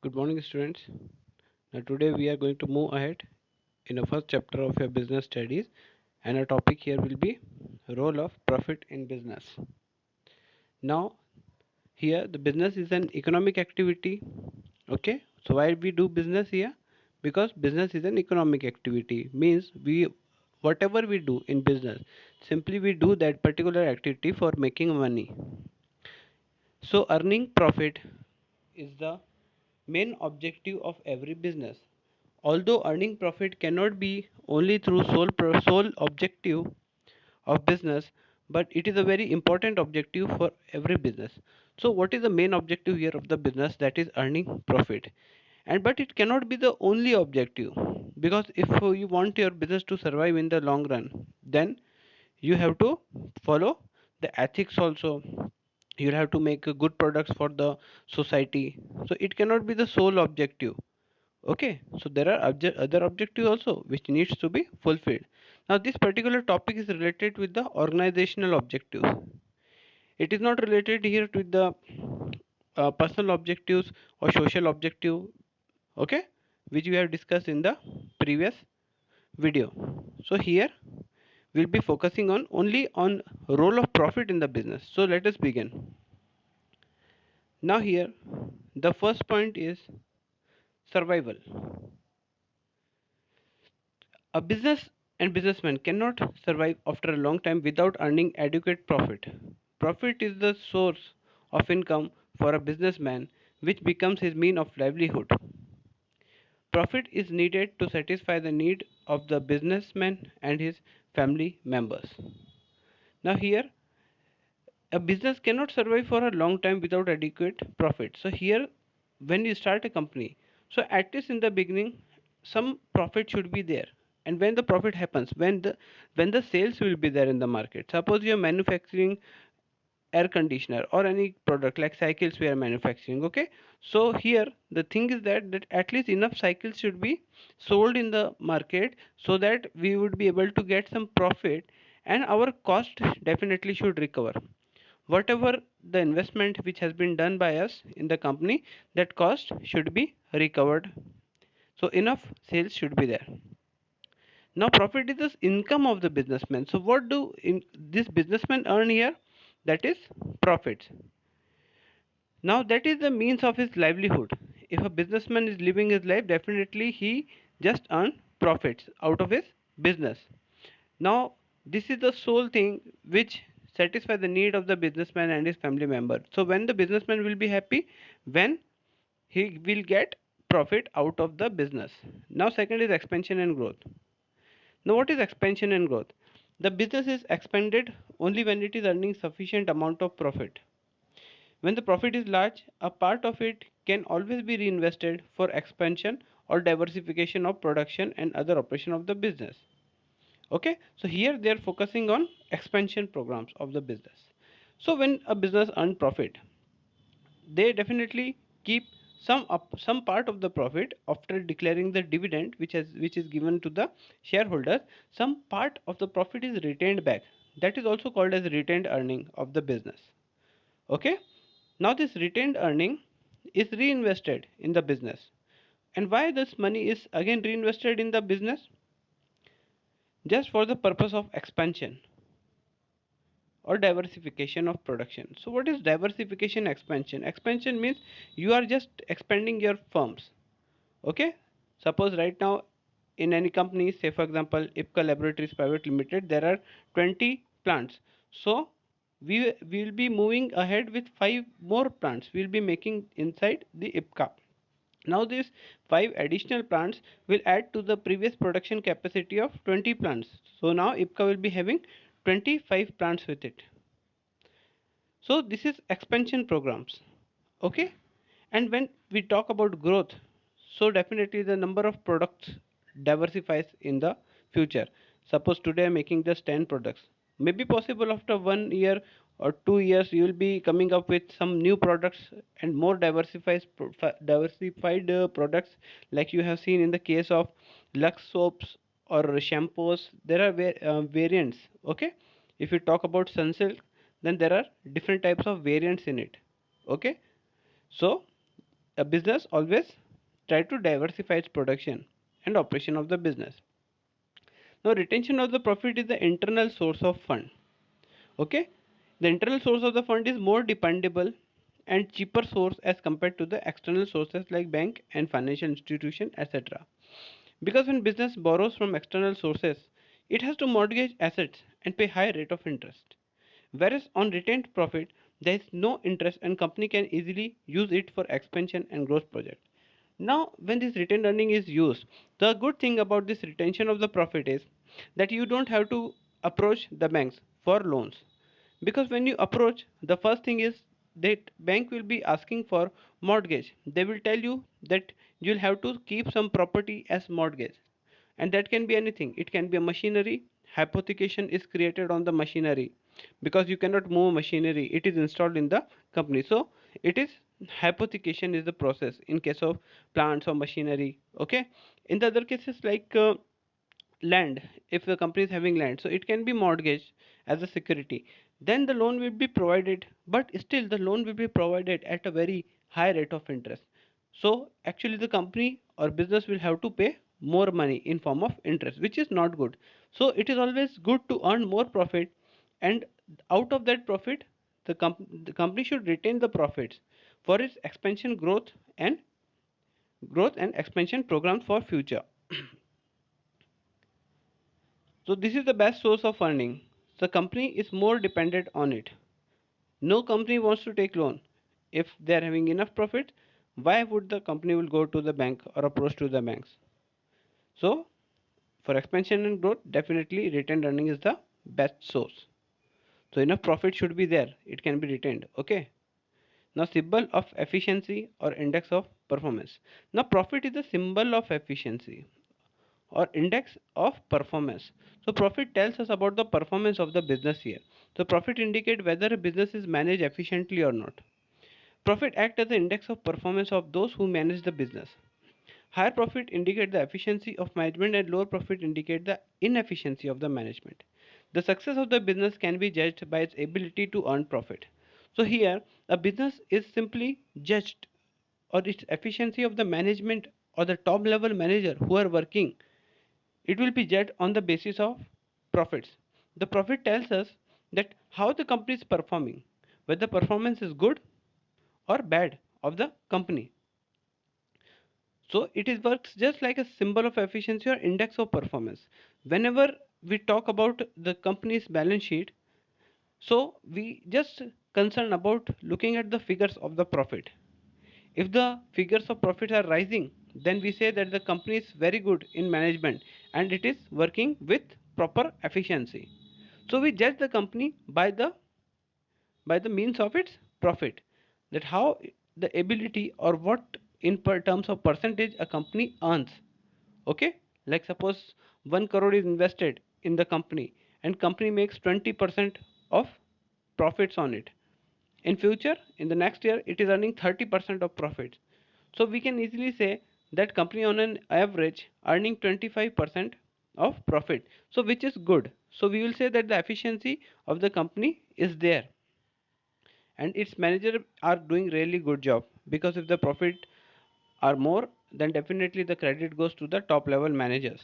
Good morning, students. Now, today we are going to move ahead in the first chapter of your business studies, and our topic here will be role of profit in business. Now, here the business is an economic activity. Okay, so why we do business here? Because business is an economic activity. Means we whatever we do in business, simply we do that particular activity for making money. So, earning profit is the main objective of every business. Although earning profit cannot be only through sole objective of business, but it is a very important objective for every business. So, what is the main objective here of the business? That is earning profit. And but it cannot be the only objective, because if you want your business to survive in the long run, then you have to follow the ethics also. You'll have to make good products for the society, so it cannot be the sole objective. Okay, so there are other objectives also which needs to be fulfilled. Now this particular topic is related with the organizational objectives. It is not related here with the personal objectives or social objective. Okay, which we have discussed in the previous video. So here we'll be focusing on only on role of profit in the business. So let us begin. Now here the first point is survival. A business and businessman cannot survive after a long time without earning adequate profit. Profit is the source of income for a businessman, which becomes his mean of livelihood. Profit is needed to satisfy the need of the businessman and his family members. Now here a business cannot survive for a long time without adequate profit. So here when you start a company, so at least in the beginning some profit should be there. And when the profit happens, when the sales will be there in the market, suppose you are manufacturing air conditioner or any product like cycles we are manufacturing. Okay, so here the thing is that at least enough cycles should be sold in the market, so that we would be able to get some profit, and our cost definitely should recover. Whatever the investment which has been done by us in the company, that cost should be recovered, so enough sales should be there. Now profit is the income of the businessman. So what do this businessman earn here? That is profits. Now that is the means of his livelihood. If a businessman is living his life, definitely he just earn profits out of his business. Now this is the sole thing which satisfy the need of the businessman and his family member. So when the businessman will be happy, when he will get profit out of the business. Now second is expansion and growth. Now what is expansion and growth? The business is expanded only when it is earning sufficient amount of profit. When the profit is large, a part of it can always be reinvested for expansion or diversification of production and other operation of the business. Okay, so here they are focusing on expansion programs of the business. So when a business earn profit, they definitely keep some part of the profit after declaring the dividend which is given to the shareholders. Some part of the profit is retained back. That is also called as retained earning of the business. Okay, now this retained earning is reinvested in the business. And why this money is again reinvested in the business? Just for the purpose of expansion or diversification of production. So what is diversification expansion? Expansion means you are just expanding your firms. Okay, suppose right now in any company, say for example Ipca Laboratories Private Limited, there are 20 plants. So we will be moving ahead with 5 more plants we'll be making inside the Ipca. Now these 5 additional plants will add to the previous production capacity of 20 plants. So now Ipca will be having 25 plants with it. So this is expansion programs. Okay, and when we talk about growth, so definitely the number of products diversifies in the future. Suppose today I'm making just 10 products, maybe possible after 1 year or 2 years you will be coming up with some new products and more diversified products, like you have seen in the case of Lux soaps or shampoos. There are variants. Okay, if you talk about Sunsilk, then there are different types of variants in it. Okay, so a business always try to diversify its production and operation of the business. Now retention of the profit is the internal source of fund. Okay, the internal source of the fund is more dependable and cheaper source as compared to the external sources like bank and financial institution, etc. Because when business borrows from external sources, it has to mortgage assets and pay high rate of interest. Whereas on retained profit, there is no interest and company can easily use it for expansion and growth project. Now, when this retained earning is used, the good thing about this retention of the profit is that you don't have to approach the banks for loans, because when you approach, the first thing is that bank will be asking for mortgage. They will tell you that you'll have to keep some property as mortgage, and that can be anything. It can be a machinery. Hypothecation is created on the machinery because you cannot move machinery, it is installed in the company. So it is, hypothecation is the process in case of plants or machinery. Okay, in the other cases like land, if the company is having land, so it can be mortgaged as a security, then the loan will be provided, but still the loan will be provided at a very high rate of interest. So actually the company or business will have to pay more money in form of interest, which is not good. So it is always good to earn more profit, and out of that profit, the company should retain the profits for its expansion, growth and expansion programs for future. So this is the best source of funding. The company is more dependent on it. No company wants to take loan. If they are having enough profit, why would the company will go to the bank or approach to the banks? So for expansion and growth, definitely retained earning is the best source. So enough profit should be there. It can be retained. Okay. Now symbol of efficiency or index of performance. Now profit is the symbol of efficiency or index of performance. So profit tells us about the performance of the business year. So profit indicate whether a business is managed efficiently or not. Profit act as the index of performance of those who manage the business. Higher profit indicate the efficiency of management and lower profit indicate the inefficiency of the management. The success of the business can be judged by its ability to earn profit. So here a business is simply judged, or its efficiency of the management or the top level manager who are working, it will be judged on the basis of profits. The profit tells us that how the company is performing, whether performance is good or bad of the company. So it is works just like a symbol of efficiency or index of performance. Whenever we talk about the company's balance sheet, so we just concern about looking at the figures of the profit. If the figures of profit are rising, then we say that the company is very good in management and it is working with proper efficiency. So we judge the company by the means of its profit, that how the ability or what in per terms of percentage a company earns. Okay, like suppose 1 crore is invested in the company and company makes 20% of profits on it. In future, in the next year, it is earning 30% of profits. So we can easily say that company on an average earning 25% of profit. So which is good. So we will say that the efficiency of the company is there and its manager are doing really good job, because if the profit are more, then definitely the credit goes to the top level managers.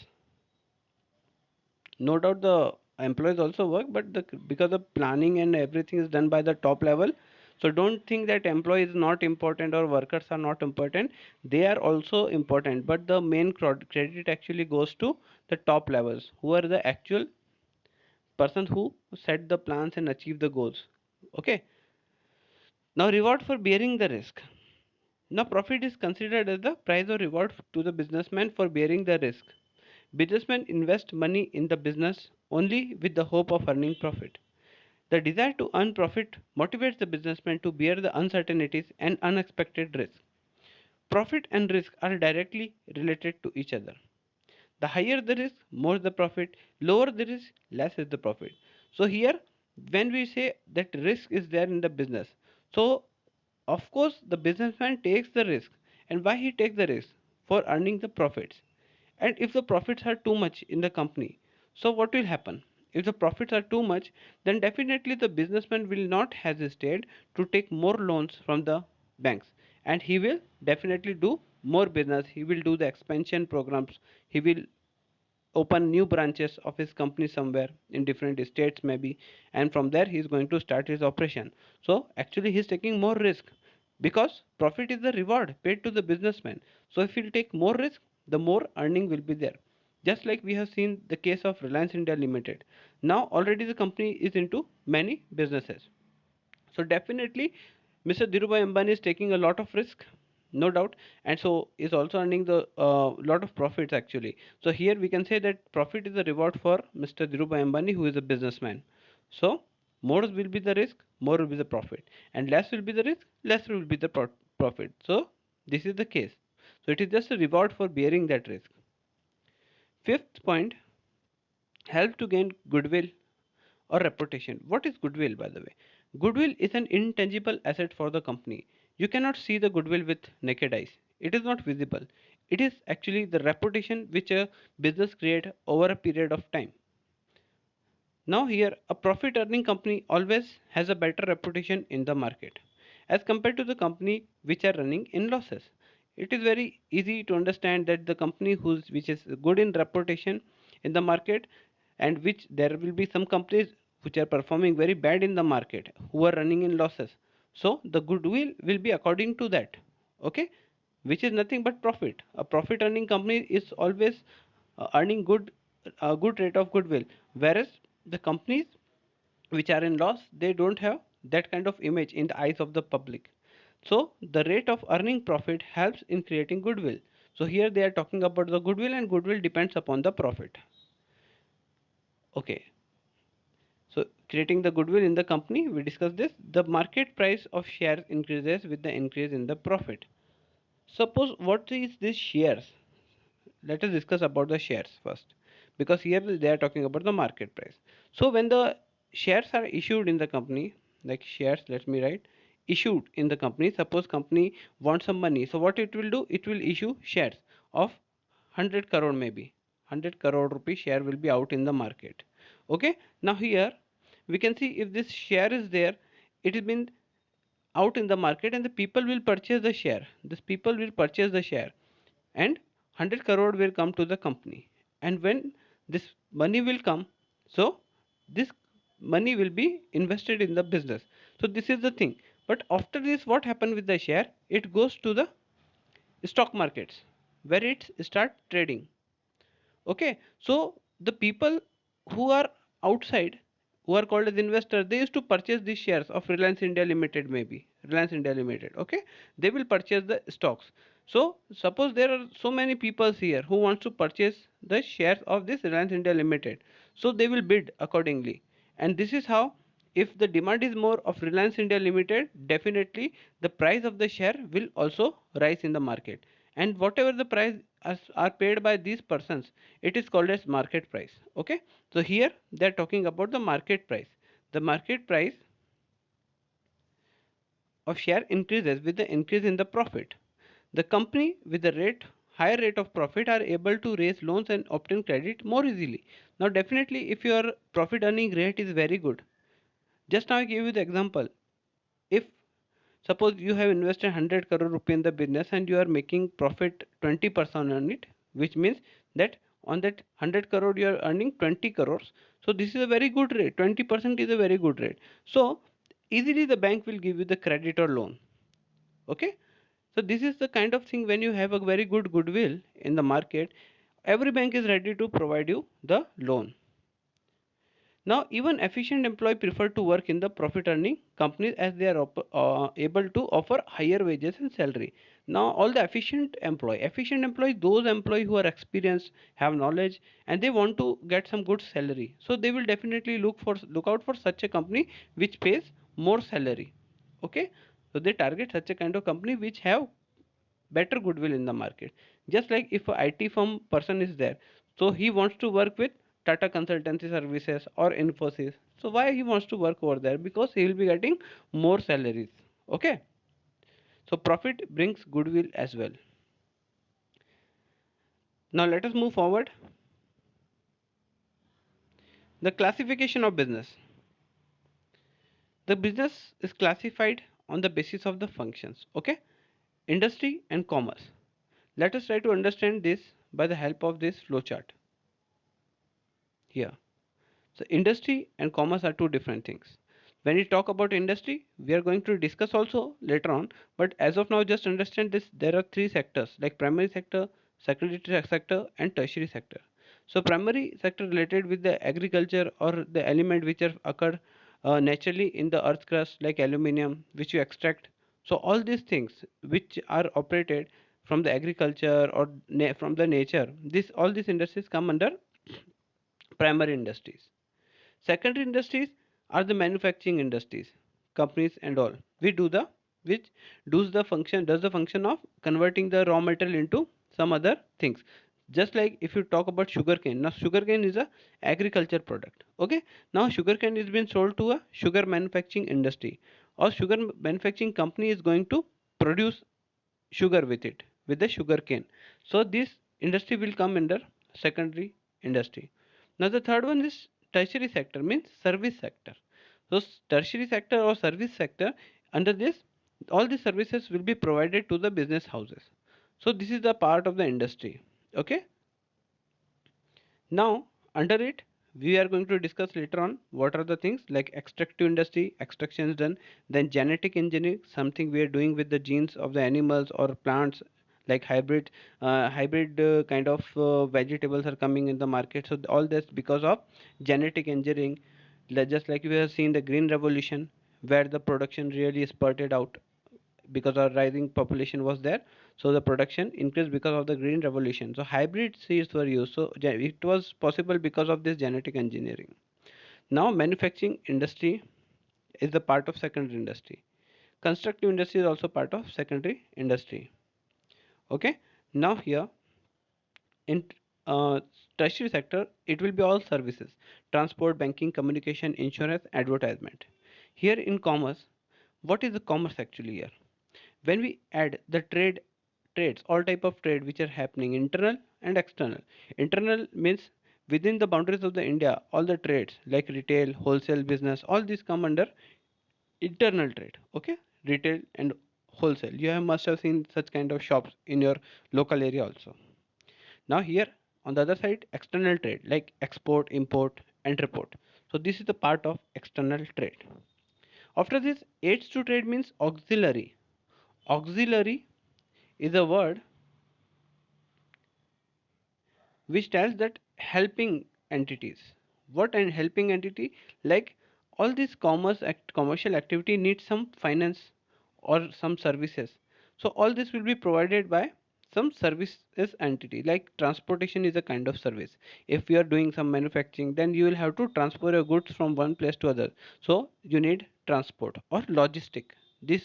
No doubt the employees also work, but because the planning and everything is done by the top level, so don't think that employee is not important or workers are not important. They are also important, but the main credit actually goes to the top levels who are the actual person who set the plans and achieve the goals. Okay, now reward for bearing the risk. Now profit is considered as the price or reward to the businessman for bearing the risk. Businessmen invest money in the business only with the hope of earning profit. The desire to earn profit motivates the businessman to bear the uncertainties and unexpected risks. Profit and risk are directly related to each other. The higher the risk, more the profit, lower the risk, less is the profit. So here, when we say that risk is there in the business, so of course the businessman takes the risk. And why he takes the risk? For earning the profits. And if the profits are too much in the company, so what will happen? If the profits are too much, then definitely the businessman will not hesitate to take more loans from the banks. and he will definitely do more business. He will do the expansion programs. He will open new branches of his company somewhere in different states maybe, and from there he is going to start his operation. So actually he is taking more risk, because profit is the reward paid to the businessman. So if he'll take more risk, the more earning will be there. Just like we have seen the case of Reliance India Limited. Now already the company is into many businesses. So definitely, Mr. Dhirubhai Ambani is taking a lot of risk, no doubt, and so is also earning the lot of profits actually. So here we can say that profit is the reward for Mr. Dhirubhai Ambani, who is a businessman. So more will be the risk, more will be the profit, and less will be the risk, less will be the profit. So this is the case. So it is just a reward for bearing that risk. Fifth point, help to gain goodwill or reputation. What is goodwill, by the way? Goodwill is an intangible asset for the company. You cannot see the goodwill with naked eyes. It is not visible. It is actually the reputation which a business creates over a period of time. Now here, a profit earning company always has a better reputation in the market as compared to the company which are running in losses. It is very easy to understand that the company which is good in reputation in the market, and which there will be some companies which are performing very bad in the market who are running in losses. So the goodwill will be according to that. Okay, which is nothing but profit. A profit earning company is always earning a good rate of goodwill, whereas the companies which are in loss, they don't have that kind of image in the eyes of the public. So the rate of earning profit helps in creating goodwill. So here they are talking about the goodwill, and goodwill depends upon the profit. Okay, so creating the goodwill in the company, we discussed this. The market price of shares increases with the increase in the profit. Suppose, what is this shares? Let us discuss about the shares first, because here they are talking about the market price. So when the shares are issued in the company, like shares, let me write, issued in the company, suppose company wants some money, so what it will do, it will issue shares of 100 crore, maybe 100 crore rupee share will be out in the market. Okay, now here we can see if this share is there, it has been out in the market, and the people will purchase the share. This people will purchase the share, and 100 crore will come to the company. And when this money will come, so this money will be invested in the business. So this is the thing. But after this, what happened with the share? It goes to the stock markets, where it start trading. Okay, so the people who are outside, who are called as investors, they used to purchase these shares of Reliance India Limited, maybe Reliance India Limited. Okay, they will purchase the stocks. So suppose there are so many people here who wants to purchase the shares of this Reliance India Limited, so they will bid accordingly. And this is how, if the demand is more of Reliance India Limited, definitely the price of the share will also rise in the market. And whatever the price are paid by these persons, it is called as market price. Okay, so here they are talking about the market price. The market price of share increases with the increase in the profit. The company with the higher rate of profit are able to raise loans and obtain credit more easily. Now definitely, if your profit earning rate is very good, just now I give you the example. If suppose you have invested 100 crore rupee in the business and you are making profit 20% on it, which means that on that 100 crore you are earning 20 crores. So this is a very good rate. 20% is a very good rate. So easily the bank will give you the credit or loan. Okay, so this is the kind of thing. When you have a very good goodwill in the market, every bank is ready to provide you the loan. Now, even efficient employees prefer to work in the profit earning companies, as they are able to offer higher wages and salary. Now, all the efficient employees, those employees who are experienced, have knowledge, and they want to get some good salary. So they will definitely look out for such a company which pays more salary. Okay, so they target such a kind of company which have better goodwill in the market. Just like if a IT firm person is there, so he wants to work with Tata Consultancy Services or Infosys. So why he wants to work over there? Because he will be getting more salaries. Okay, so profit brings goodwill as well. Now let us move forward. The classification of business. The business is classified on the basis of the functions. Okay, Industry and commerce. Let us try to understand this by the help of this flowchart here. So industry and commerce are two different things. When we talk about industry, we are going to discuss also later on, but as of now just understand this, there are three sectors like primary sector, secondary sector and tertiary sector. So primary sector related with the agriculture or the element which are occur naturally in the earth crust like aluminium which you extract. So all these things which are operated from the agriculture or from the nature, this all these industries come under primary industries. Secondary industries are the manufacturing industries, companies and all. We do the which does the function of converting the raw material into some other things. Just like if you talk about sugarcane, now sugarcane is a agriculture product. Okay, now sugarcane is being sold to a sugar manufacturing industry, or sugar manufacturing company is going to produce sugar with it with the sugar cane. So this industry will come under secondary industry. Now the third one is tertiary sector, means service sector. So tertiary sector or service sector, under this all the services will be provided to the business houses. So this is the part of the industry. Okay, now under it we are going to discuss later on what are the things like extractive industry, extraction is done, then genetic engineering, something we are doing with the genes of the animals or plants, like hybrid kind of vegetables are coming in the market. So all this because of genetic engineering. Just like we have seen the green revolution where the production really spurted out because our rising population was there, so the production increased because of the green revolution. So hybrid seeds were used, so it was possible because of this genetic engineering. Now manufacturing industry is the part of secondary industry. Constructive industry is also part of secondary industry. Okay, now here in uh, tertiary sector it will be all services: transport, banking, communication, insurance, advertisement. Here in commerce, what is the commerce actually here? When we add the trades, all type of trade which are happening, internal and external. Internal means within the boundaries of the India, all the trades like retail, wholesale business, all these come under internal trade. Okay, retail and wholesale, you have must have seen such kind of shops in your local area also. Now here on the other side, external trade like export, import and report. So this is the part of external trade. After this, aids to trade means auxiliary. Auxiliary is a word which tells that helping entities. What and helping entity? Like all this commercial activity needs some finance or some services. So all this will be provided by some services entity. Like transportation is a kind of service. If you are doing some manufacturing, then you will have to transport your goods from one place to other. So you need transport or logistic. This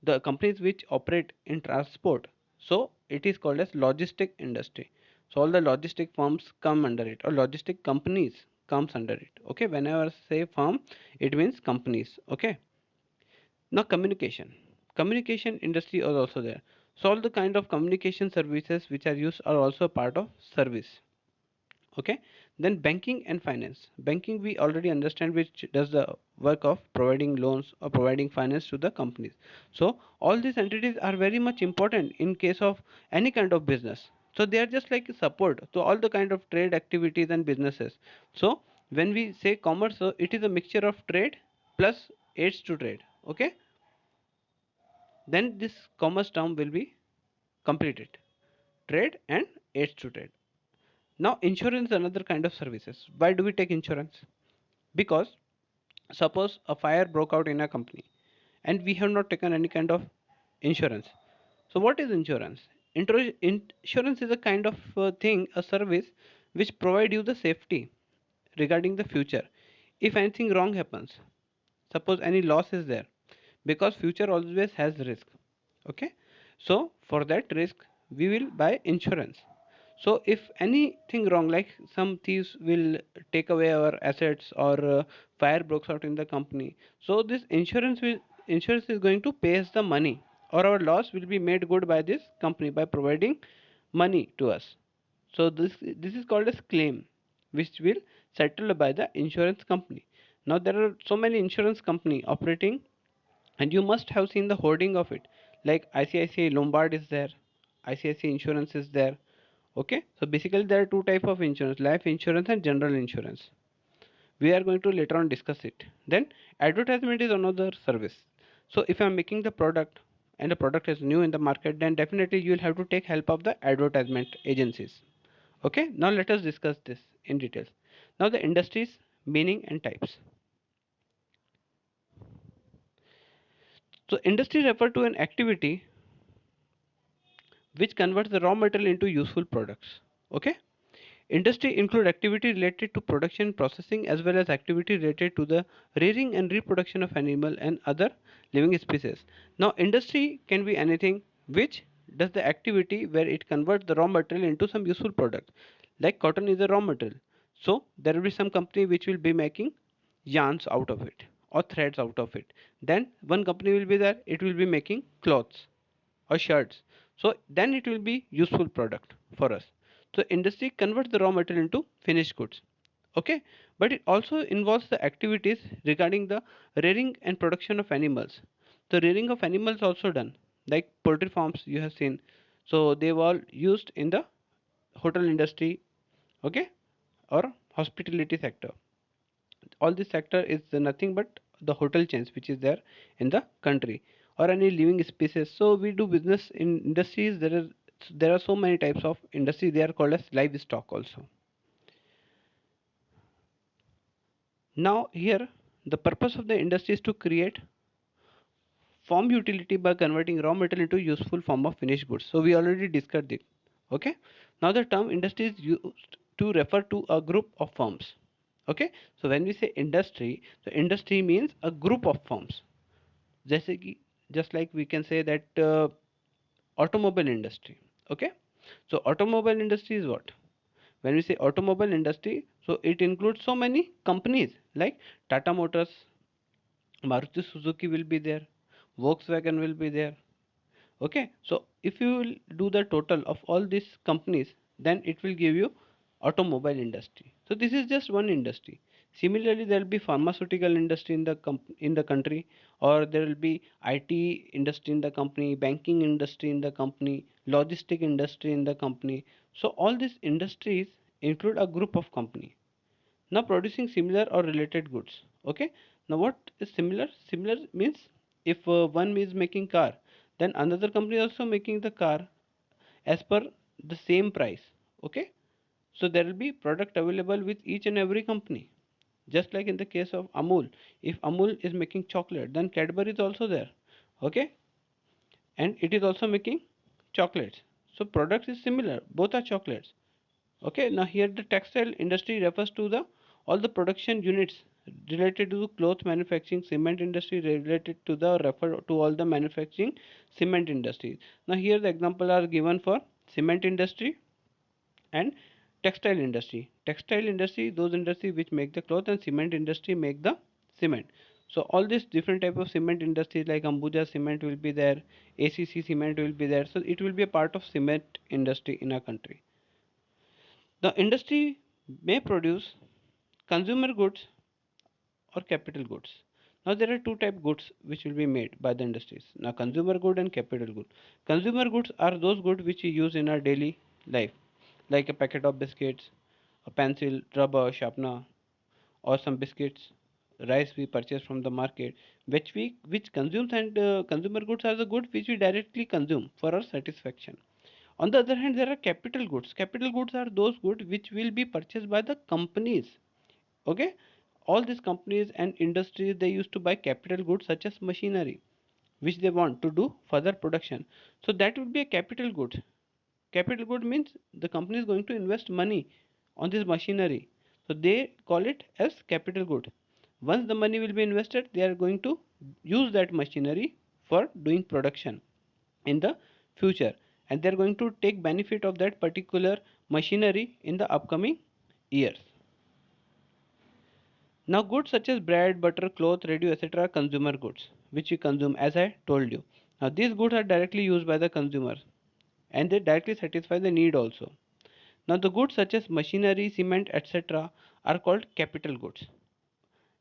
the companies which operate in transport. So it is called as logistic industry. So all the logistic firms come under it, or logistic companies comes under it. Okay, whenever I say firm, it means companies. Okay, now communication industry is also there. So all the kind of communication services which are used are also part of service. Okay, then banking and finance. Banking we already understand, which does the work of providing loans or providing finance to the companies. So all these entities are very much important in case of any kind of business. So they are just like support to all the kind of trade activities and businesses. So when we say commerce, so it is a mixture of trade plus aids to trade. Okay, then this commerce term will be completed: trade and aids to trade. Now insurance is another kind of services. Why do we take insurance? Because suppose a fire broke out in a company and we have not taken any kind of insurance. So what is insurance? Insurance is a kind of thing, a service which provide you the safety regarding the future. If anything wrong happens, suppose any loss is there, because future always has risk. Okay, so for that risk we will buy insurance. So if anything wrong, like some thieves will take away our assets, or fire breaks out in the company, so this insurance is going to pay us the money, or our loss will be made good by this company by providing money to us. So this is called as claim, which will settled by the insurance company. Now there are so many insurance company operating, and you must have seen the hoarding of it. like ICICI Lombard is there, ICICI Insurance is there. Okay, so basically there are two type of insurance: life insurance and general insurance. We are going to later on discuss it. Then advertisement is another service. So if I'm making the product and the product is new in the market, then definitely you will have to take help of the advertisement agencies. Okay, now let us discuss this in details. Now the industries, meaning and types. So industry refer to an activity which converts the raw material into useful products. Okay, industry include activity related to production processing as well as activity related to the rearing and reproduction of animal and other living species. Now industry can be anything which does the activity where it converts the raw material into some useful product. Like cotton is a raw material. So there will be some company which will be making yarns out of it or threads out of it. Then one company will be there, it will be making clothes or shirts. So then it will be useful product for us. So industry converts the raw material into finished goods. Okay, but it also involves the activities regarding the rearing and production of animals. The rearing of animals also done, like poultry farms you have seen. So they were all used in the hotel industry, okay, or hospitality sector. All this sector is nothing but the hotel chains which is there in the country or any living species. So we do business in industries. There are so many types of industry. They are called as livestock also. Now here the purpose of the industry is to create form utility by converting raw material into useful form of finished goods. So we already discussed it. Okay. Now the term industry is used to refer to a group of firms. Okay. So when we say industry, so industry means a group of firms. जैसे कि just like we can say that automobile industry. Okay, so automobile industry is what? When we say automobile industry, so it includes so many companies like Tata Motors, Maruti Suzuki will be there, Volkswagen will be there. Okay, so if you will do the total of all these companies, then it will give you automobile industry. So this is just one industry. Similarly, there will be pharmaceutical industry in the in the country, or there will be IT industry in the company, banking industry in the company, logistic industry in the company. So all these industries include a group of company now producing similar or related goods. Okay, now what is similar? Similar means if one is making car, then another company is also making the car as per the same price. Okay, so there will be product available with each and every company. Just like in the case of Amul, if Amul is making chocolate, then Cadbury is also there. Okay, and it is also making chocolates. So products is similar, both are chocolates. Okay, now here the textile industry refers to the all the production units related to cloth manufacturing, cement industry related to the refer to all the manufacturing cement industry. Now here the example are given for cement industry and textile industry. Textile industry, those industry which make the cloth, and cement industry make the cement. So all these different type of cement industries like Ambuja cement will be there, ACC cement will be there. So it will be a part of cement industry in our country. The industry may produce consumer goods or capital goods. Now there are two type goods which will be made by the industries. Now consumer good and capital good. Consumer goods are those goods which we use in our daily life, like a packet of biscuits, a pencil, rubber, sharpener, or some biscuits, rice we purchase from the market, which consumes, and consumer goods are the goods which we directly consume for our satisfaction. On the other hand, there are capital goods. Capital goods are those goods which will be purchased by the companies. Okay, all these companies and industries, they used to buy capital goods such as machinery, which they want to do further production. So that would be a capital good. Capital good means the company is going to invest money on this machinery. So they call it as capital good. Once the money will be invested, they are going to use that machinery for doing production in the future, and they are going to take benefit of that particular machinery in the upcoming years. Now goods such as bread, butter, cloth, radio, etc. are consumer goods which we consume, as I told you. Now these goods are directly used by the consumer and they directly satisfy the need also. Now the goods such as machinery, cement, etc. are called capital goods,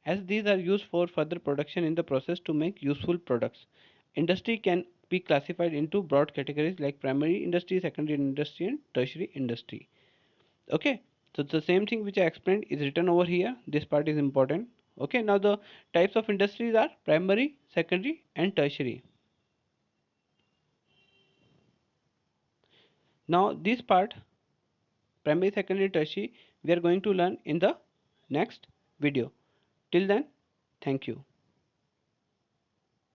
as these are used for further production in the process to make useful products. Industry can be classified into broad categories like primary industry, secondary industry, and tertiary industry. Okay, so the same thing which I explained is written over here. This part is important. Okay, now the types of industries are primary, secondary, and tertiary. Now this part, primary, secondary, tertiary, we are going to learn in the next video. Till then, thank you.